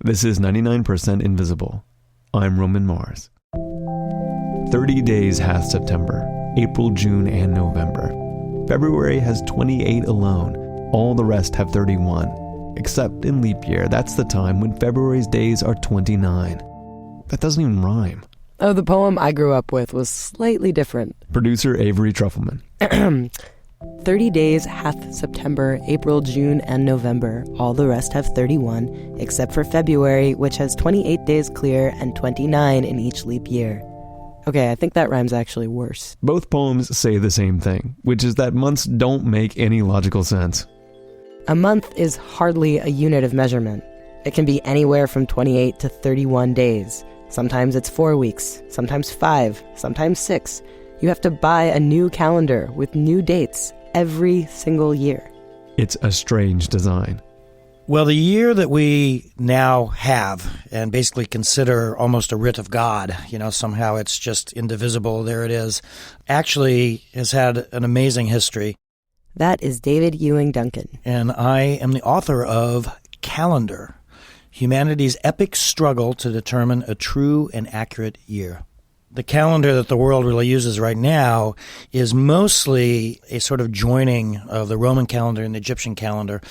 This is 99% Invisible. I'm Roman Mars. 30 days has September, April, June, and November. February has 28 alone. All the rest have 31. Except in leap year, that's the time when February's days are 29. That doesn't even rhyme. Oh, the poem I grew up with was slightly different. Producer Avery Trufelman. 30 days hath September, April, June, and November. All the rest have 31, except for February, which has 28 days clear and 29 in each leap year. Okay, I think that rhyme's actually worse. Both poems say the same thing, which is that months don't make any logical sense. A month is hardly a unit of measurement. It can be anywhere from 28 to 31 days. Sometimes it's 4 weeks, sometimes 5, sometimes 6. You have to buy a new calendar with new dates every single year. It's a strange design. Well, the year that we now have and basically consider almost a writ of God, somehow it's just indivisible, there it is, actually has had an amazing history. That is David Ewing Duncan. And I am the author of Calendar, Humanity's Epic Struggle to Determine a True and Accurate Year. The calendar that the world really uses right now is mostly a sort of joining of the Roman calendar and the Egyptian calendar.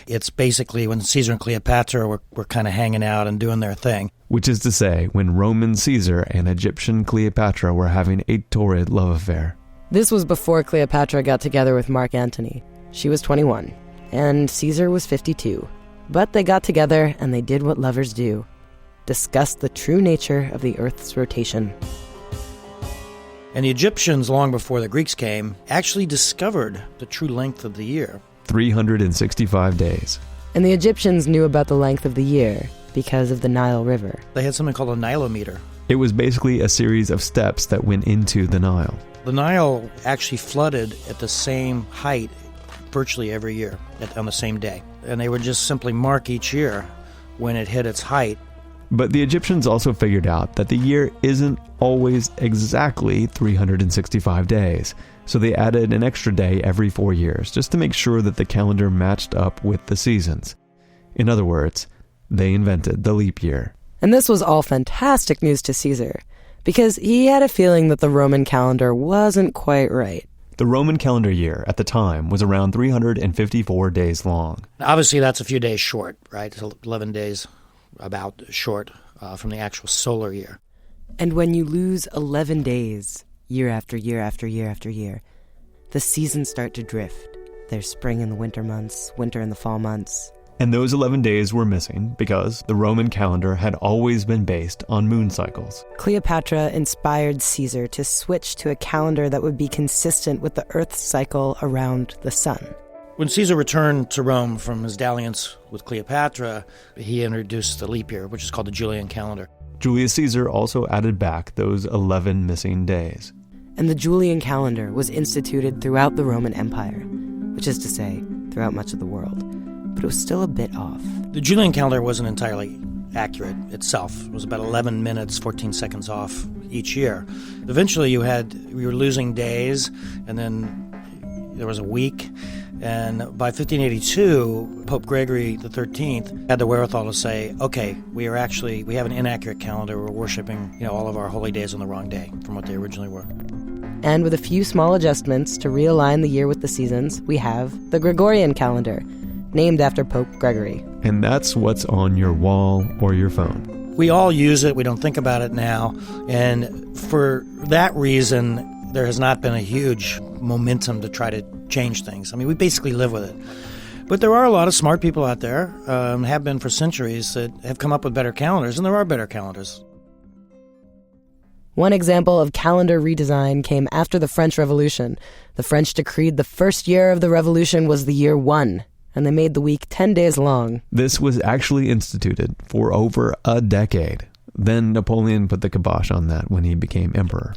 It's basically when Caesar and Cleopatra were kind of hanging out and doing their thing. Which is to say, when Roman Caesar and Egyptian Cleopatra were having a torrid love affair. This was before Cleopatra got together with Mark Antony. She was 21, and Caesar was 52. But they got together and they did what lovers do. Discussed the true nature of the Earth's rotation. And the Egyptians, long before the Greeks came, actually discovered the true length of the year. 365 days. And the Egyptians knew about the length of the year because of the Nile River. They had something called a nilometer. It was basically a series of steps that went into the Nile. The Nile actually flooded at the same height virtually every year on the same day. And they would just simply mark each year when it hit its height. But the Egyptians also figured out that the year isn't always exactly 365 days. So they added an extra day every 4 years just to make sure that the calendar matched up with the seasons. In other words, they invented the leap year. And this was all fantastic news to Caesar, because he had a feeling that the Roman calendar wasn't quite right. The Roman calendar year at the time was around 354 days long. Obviously, that's a few days short, right? It's 11 days about short from the actual solar year. And when you lose 11 days, year after year after year after year, the seasons start to drift. There's spring in the winter months, winter in the fall months. And those 11 days were missing because the Roman calendar had always been based on moon cycles. Cleopatra inspired Caesar to switch to a calendar that would be consistent with the Earth's cycle around the sun. When Caesar returned to Rome from his dalliance with Cleopatra, he introduced the leap year, which is called the Julian calendar. Julius Caesar also added back those 11 missing days. And the Julian calendar was instituted throughout the Roman Empire, which is to say, throughout much of the world. But it was still a bit off. The Julian calendar wasn't entirely accurate itself. It was about 11 minutes, 14 seconds off each year. Eventually you were losing days, and then there was a week. And by 1582, Pope Gregory XIII had the wherewithal to say, okay, we have an inaccurate calendar. We're worshiping, all of our holy days on the wrong day from what they originally were. And with a few small adjustments to realign the year with the seasons, we have the Gregorian calendar, named after Pope Gregory. And that's what's on your wall or your phone. We all use it. We don't think about it now. And for that reason, there has not been a huge momentum to try to change things. I mean, we basically live with it. But there are a lot of smart people out there, have been for centuries, that have come up with better calendars, and there are better calendars. One example of calendar redesign came after the French Revolution. The French decreed the first year of the revolution was the year 1, and they made the week 10 days long. This was actually instituted for over a decade. Then Napoleon put the kibosh on that when he became emperor.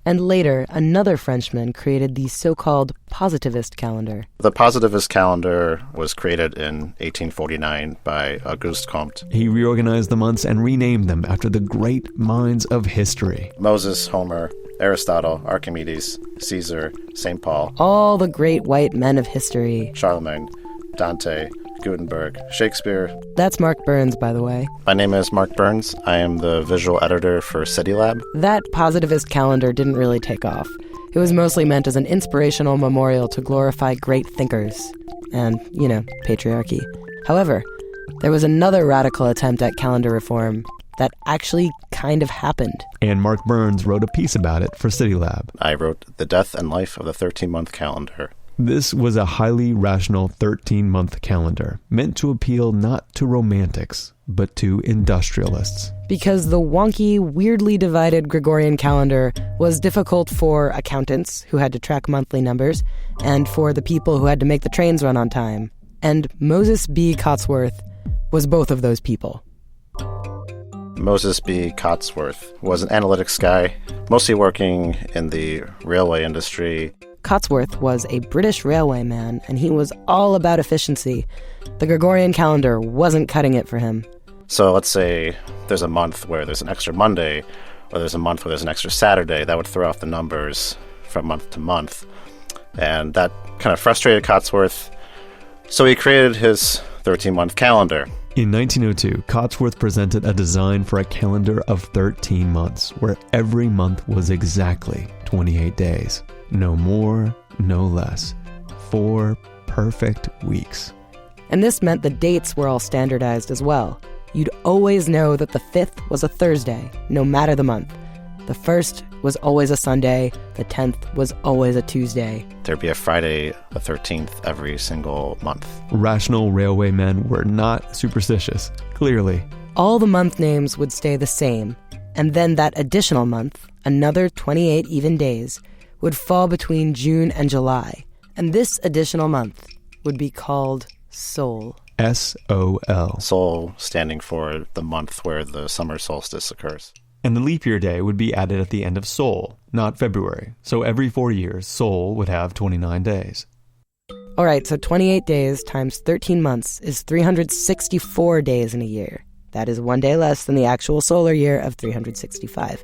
And later, another Frenchman created the so-called positivist calendar. The positivist calendar was created in 1849 by Auguste Comte. He reorganized the months and renamed them after the great minds of history. Moses, Homer, Aristotle, Archimedes, Caesar, St. Paul. All the great white men of history. Charlemagne, Dante, Gutenberg, Shakespeare. That's Mark Burns, by the way. My name is Mark Burns. I am the visual editor for CityLab. That positivist calendar didn't really take off. It was mostly meant as an inspirational memorial to glorify great thinkers. And, patriarchy. However, there was another radical attempt at calendar reform that actually kind of happened. And Mark Burns wrote a piece about it for CityLab. I wrote The Death and Life of the 13-Month Calendar. This was a highly rational 13-month calendar meant to appeal not to romantics, but to industrialists. Because the wonky, weirdly divided Gregorian calendar was difficult for accountants who had to track monthly numbers, and for the people who had to make the trains run on time. And Moses B. Cotsworth was both of those people. Moses B. Cotsworth was an analytics guy, mostly working in the railway industry. Cotsworth was a British railway man, and he was all about efficiency. The Gregorian calendar wasn't cutting it for him. So let's say there's a month where there's an extra Monday, or there's a month where there's an extra Saturday. That would throw off the numbers from month to month. And that kind of frustrated Cotsworth. So he created his 13-month calendar. In 1902, Cotsworth presented a design for a calendar of 13 months, where every month was exactly 28 days. No more, no less. 4 perfect weeks. And this meant the dates were all standardized as well. You'd always know that the 5th was a Thursday, no matter the month. The 1st was always a Sunday. The 10th was always a Tuesday. There'd be a Friday the 13th every single month. Rational railway men were not superstitious, clearly. All the month names would stay the same. And then that additional month, another 28 even days, would fall between June and July. And this additional month would be called Sol. S-O-L. Sol standing for the month where the summer solstice occurs. And the leap year day would be added at the end of Sol, not February. So every 4 years, Sol would have 29 days. All right, so 28 days times 13 months is 364 days in a year. That is 1 day less than the actual solar year of 365.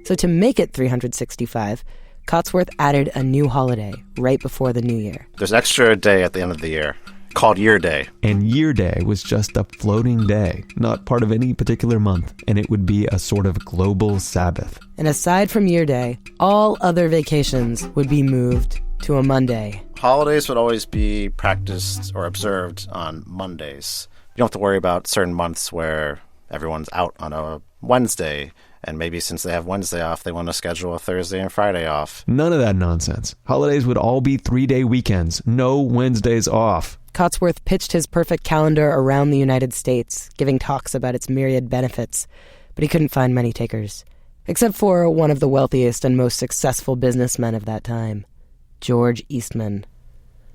So to make it 365, Cotsworth added a new holiday right before the new year. There's an extra day at the end of the year called Year Day. And Year Day was just a floating day, not part of any particular month, and it would be a sort of global Sabbath. And aside from Year Day, all other vacations would be moved to a Monday. Holidays would always be practiced or observed on Mondays. You don't have to worry about certain months where everyone's out on a Wednesday, and maybe since they have Wednesday off, they want to schedule a Thursday and Friday off. None of that nonsense. Holidays would all be 3-day weekends, no Wednesdays off. Cotsworth pitched his perfect calendar around the United States, giving talks about its myriad benefits, but he couldn't find many takers, except for one of the wealthiest and most successful businessmen of that time, George Eastman.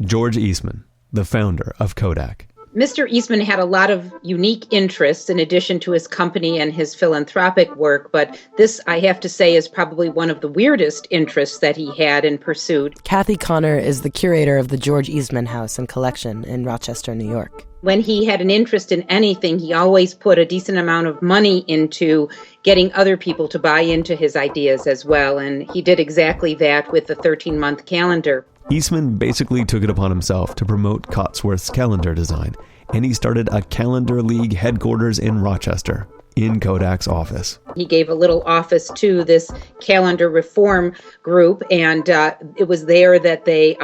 George Eastman, the founder of Kodak. Mr. Eastman had a lot of unique interests in addition to his company and his philanthropic work, but this, I have to say, is probably one of the weirdest interests that he had and pursued. Kathy Connor is the curator of the George Eastman House and Collection in Rochester, New York. When he had an interest in anything, he always put a decent amount of money into getting other people to buy into his ideas as well, and he did exactly that with the 13-month calendar. Eastman basically took it upon himself to promote Cotsworth's calendar design, and he started a Calendar League headquarters in Rochester, in Kodak's office. He gave a little office to this calendar reform group, and it was there that they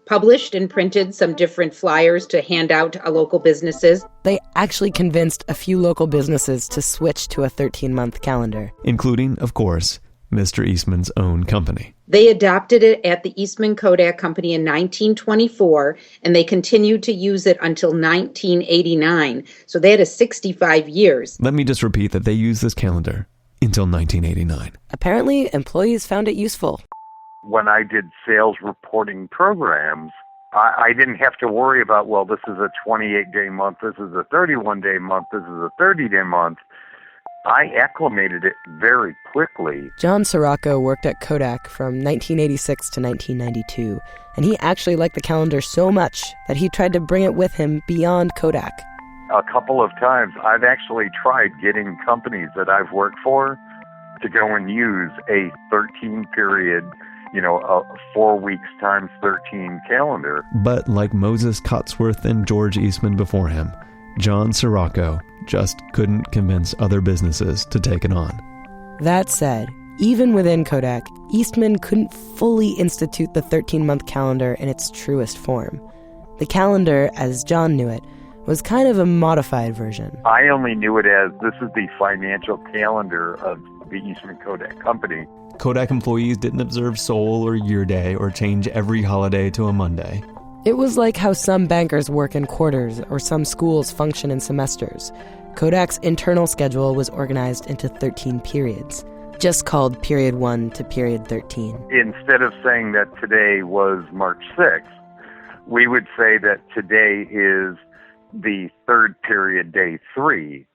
published and printed some different flyers to hand out to local businesses. They actually convinced a few local businesses to switch to a 13-month calendar. Including, of course, Mr. Eastman's own company. They adopted it at the Eastman Kodak Company in 1924, and they continued to use it until 1989. So they had 65 years. Let me just repeat that they used this calendar until 1989. Apparently, employees found it useful. When I did sales reporting programs, I didn't have to worry about, well, this is a 28-day month, this is a 31-day month, this is a 30-day month. I acclimated it very quickly. John Sirocco worked at Kodak from 1986 to 1992, and he actually liked the calendar so much that he tried to bring it with him beyond Kodak. A couple of times, I've actually tried getting companies that I've worked for to go and use a 13-period a 4 weeks times 13 calendar. But like Moses Cotsworth and George Eastman before him, John Sirocco just couldn't convince other businesses to take it on. That said, even within Kodak, Eastman couldn't fully institute the 13-month calendar in its truest form. The calendar, as John knew it, was kind of a modified version. I only knew it as this is the financial calendar of the Eastman Kodak Company. Kodak employees didn't observe Sol or Year Day or change every holiday to a Monday. It was like how some bankers work in quarters or some schools function in semesters. Kodak's internal schedule was organized into 13 periods, just called Period 1 to Period 13. Instead of saying that today was March 6th, we would say that today is the third period, day 3.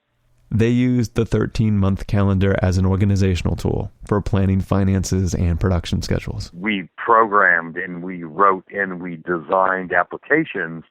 They used the 13-month calendar as an organizational tool for planning finances and production schedules. We programmed and we wrote and we designed applications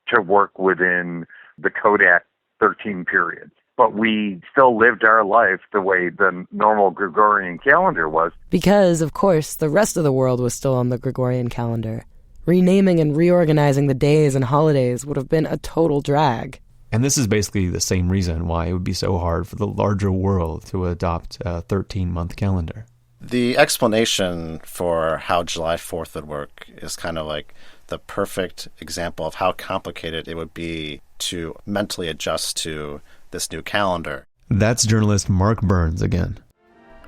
to work within the Kodak 13 periods. But we still lived our life the way the normal Gregorian calendar was. Because, of course, the rest of the world was still on the Gregorian calendar. Renaming and reorganizing the days and holidays would have been a total drag. And this is basically the same reason why it would be so hard for the larger world to adopt a 13-month calendar. The explanation for how July 4th would work is kind of like the perfect example of how complicated it would be to mentally adjust to this new calendar. That's journalist Mark Burns again.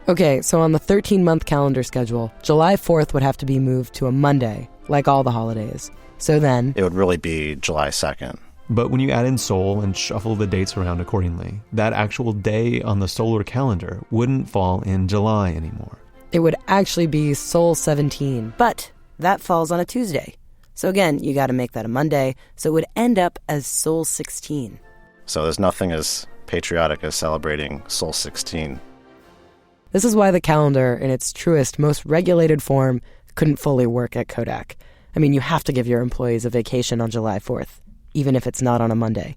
Okay, so on the 13-month calendar schedule, July 4th would have to be moved to a Monday, like all the holidays. So then It would really be July 2nd. But when you add in Sol and shuffle the dates around accordingly, that actual day on the solar calendar wouldn't fall in July anymore. it would actually be Sol 17, but that falls on a Tuesday. So again, you got to make that a Monday, so it would end up as Sol 16. So there's nothing as patriotic as celebrating Sol 16. This is why the calendar, in its truest, most regulated form, couldn't fully work at Kodak. I mean, you have to give your employees a vacation on July 4th, even if it's not on a Monday.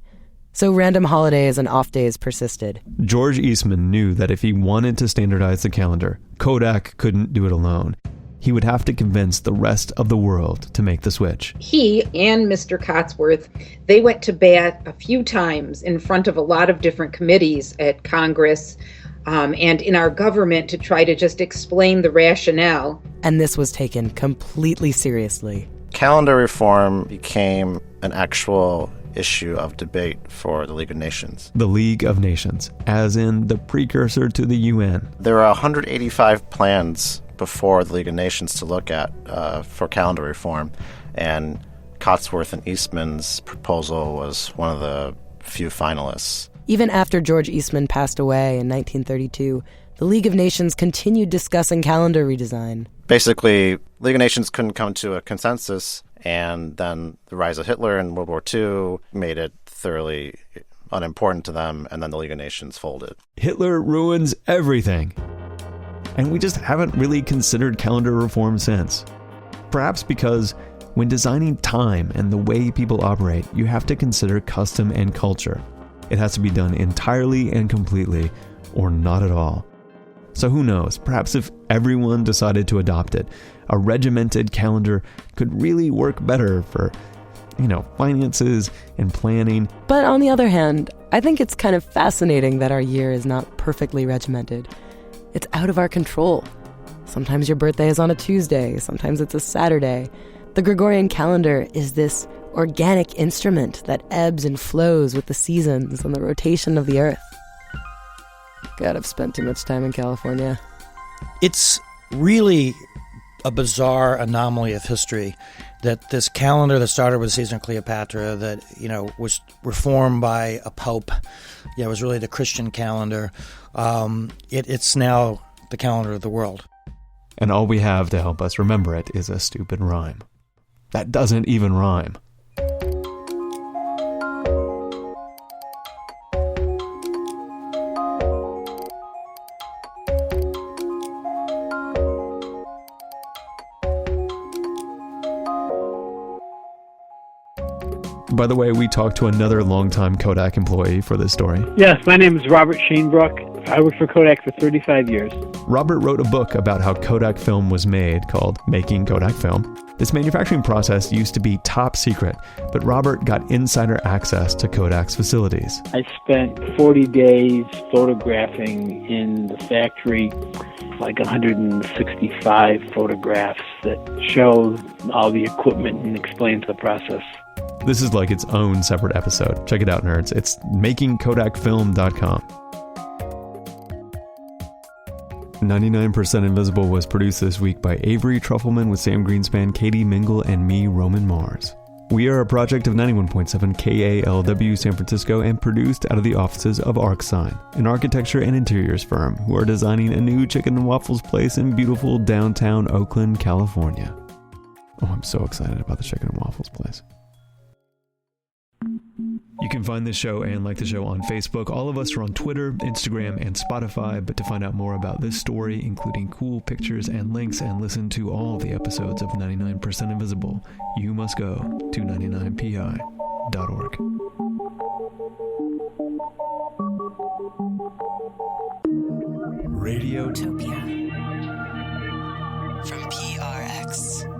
So random holidays and off days persisted. George Eastman knew that if he wanted to standardize the calendar, Kodak couldn't do it alone. He would have to convince the rest of the world to make the switch. He and Mr. Cotsworth, they went to bat a few times in front of a lot of different committees at Congress and in our government to try to just explain the rationale. And this was taken completely seriously. Calendar reform became an actual issue of debate for the League of Nations. The League of Nations, as in the precursor to the UN. There are 185 plans before the League of Nations to look at for calendar reform, and Cotsworth and Eastman's proposal was one of the few finalists. Even after George Eastman passed away in 1932, the League of Nations continued discussing calendar redesign. Basically, League of Nations couldn't come to a consensus, and then the rise of Hitler in World War II made it thoroughly unimportant to them, and then the League of Nations folded. Hitler ruins everything. And we just haven't really considered calendar reform since. Perhaps because when designing time and the way people operate, you have to consider custom and culture. It has to be done entirely and completely, or not at all. So who knows, perhaps if everyone decided to adopt it, a regimented calendar could really work better for, finances and planning. But on the other hand, I think it's kind of fascinating that our year is not perfectly regimented. It's out of our control. Sometimes your birthday is on a Tuesday, sometimes it's a Saturday. The Gregorian calendar is this organic instrument that ebbs and flows with the seasons and the rotation of the earth. God, I've spent too much time in California. It's really a bizarre anomaly of history that this calendar that started with Caesar and Cleopatra, that was reformed by a pope, it was really the Christian calendar. It's now the calendar of the world. And all we have to help us remember it is a stupid rhyme. That doesn't even rhyme. By the way, we talked to another longtime Kodak employee for this story. Yes, my name is Robert Shanebrook. I worked for Kodak for 35 years. Robert wrote a book about how Kodak film was made called Making Kodak Film. This manufacturing process used to be top secret, but Robert got insider access to Kodak's facilities. I spent 40 days photographing in the factory, like 165 photographs that show all the equipment and explains the process. This is like its own separate episode. Check it out, nerds. It's makingkodakfilm.com. 99% Invisible was produced this week by Avery Trufelman with Sam Greenspan, Katie Mingle, and me, Roman Mars. We are a project of 91.7 KALW San Francisco and produced out of the offices of ArcSign, an architecture and interiors firm who are designing a new chicken and waffles place in beautiful downtown Oakland, California. Oh, I'm so excited about the chicken and waffles place. You can find this show and like the show on Facebook. All of us are on Twitter, Instagram, and Spotify. But to find out more about this story, including cool pictures and links, and listen to all the episodes of 99% Invisible, you must go to 99pi.org. Radiotopia from PRX.